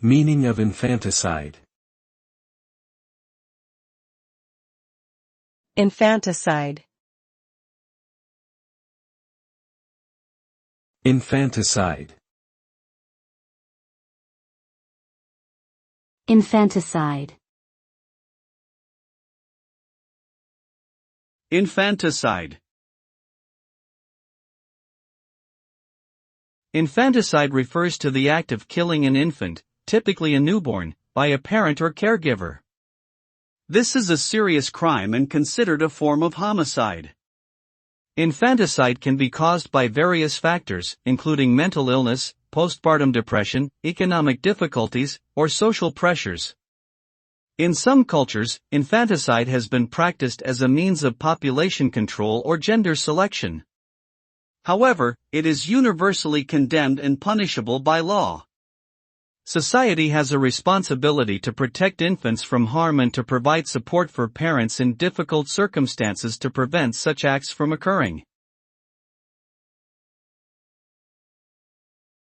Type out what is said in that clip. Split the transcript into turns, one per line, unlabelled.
Meaning of infanticide.
Infanticide.
Infanticide.
Infanticide.
Infanticide. Infanticide refers to the act of killing an infant, typically a newborn, by a parent or caregiver. This is a serious crime and considered a form of homicide. Infanticide can be caused by various factors, including mental illness, postpartum depression, economic difficulties, or social pressures. In some cultures, infanticide has been practiced as a means of population control or gender selection. However, it is universally condemned and punishable by law. Society has a responsibility to protect infants from harm and to provide support for parents in difficult circumstances to prevent such acts from occurring.